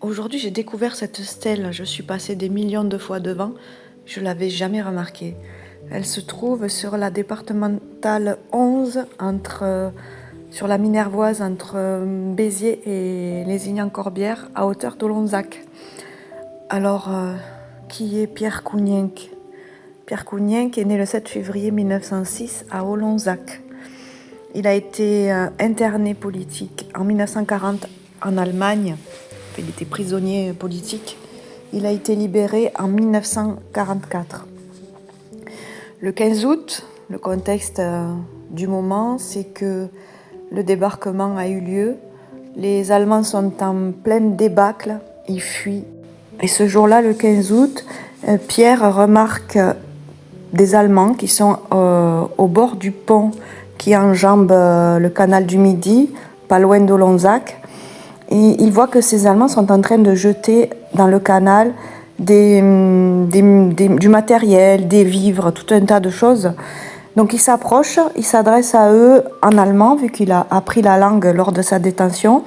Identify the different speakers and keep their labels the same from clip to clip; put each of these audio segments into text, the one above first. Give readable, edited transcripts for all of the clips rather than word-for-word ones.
Speaker 1: Aujourd'hui, j'ai découvert cette stèle. Je suis passée des millions de fois devant. Je ne l'avais jamais remarquée. Elle se trouve sur la départementale 11, sur la Minervoise, entre Béziers et Lézignan-Corbière, à hauteur d'Olonzac. Alors, qui est Pierre Cougninck? Pierre Cougninck est né le 7 février 1906 à Olonzac. Il a été interné politique en 1940 en Allemagne. Il était prisonnier politique. Il a été libéré en 1944. Le 15 août, le contexte du moment, c'est que le débarquement a eu lieu. Les Allemands sont en pleine débâcle, ils fuient. Et ce jour-là, le 15 août, Pierre remarque des Allemands qui sont au bord du pont qui enjambe le canal du Midi, pas loin d'Olonzac. Et il voit que ces Allemands sont en train de jeter dans le canal du matériel, des vivres, tout un tas de choses. Donc il s'approche, il s'adresse à eux en allemand, vu qu'il a appris la langue lors de sa détention.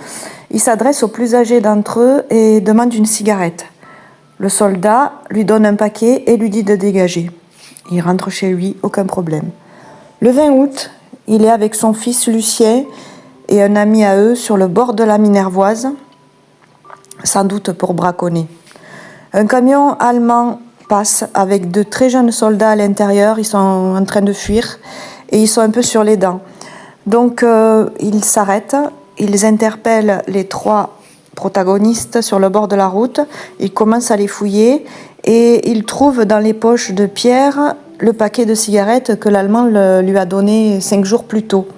Speaker 1: Il s'adresse aux plus âgés d'entre eux et demande une cigarette. Le soldat lui donne un paquet et lui dit de dégager. Il rentre chez lui, aucun problème. Le 20 août, il est avec son fils Lucien et un ami à eux sur le bord de la Minervoise, sans doute pour braconner. Un camion allemand passe avec de très jeunes soldats à l'intérieur, ils sont en train de fuir et ils sont un peu sur les dents. Donc ils s'arrêtent, ils interpellent les trois protagonistes sur le bord de la route, ils commencent à les fouiller et ils trouvent dans les poches de Pierre le paquet de cigarettes que l'Allemand lui a donné 5 jours plus tôt.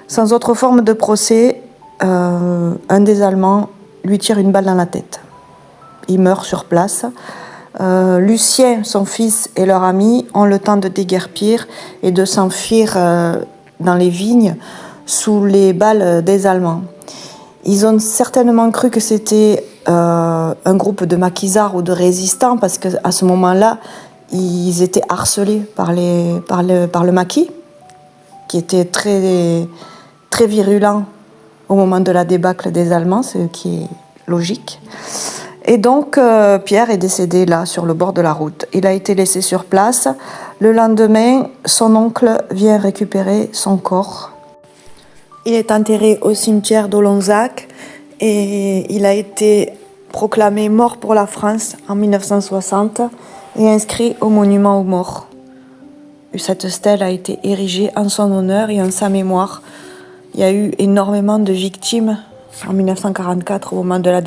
Speaker 1: Sans autre forme de procès, un des Allemands lui tire une balle dans la tête. Il meurt sur place. Lucien, son fils et leur ami ont le temps de déguerpir et de s'enfuir dans les vignes sous les balles des Allemands. Ils ont certainement cru que c'était un groupe de maquisards ou de résistants parce qu'à ce moment-là, ils étaient harcelés par le maquis, qui était très, très virulent au moment de la débâcle des Allemands, ce qui est logique. Et donc, Pierre est décédé là, sur le bord de la route. Il a été laissé sur place. Le lendemain, son oncle vient récupérer son corps. Il est enterré au cimetière d'Olonzac et il a été proclamé mort pour la France en 1960 et inscrit au monument aux morts. Cette stèle a été érigée en son honneur et en sa mémoire. Il y a eu énormément de victimes en 1944 au moment de la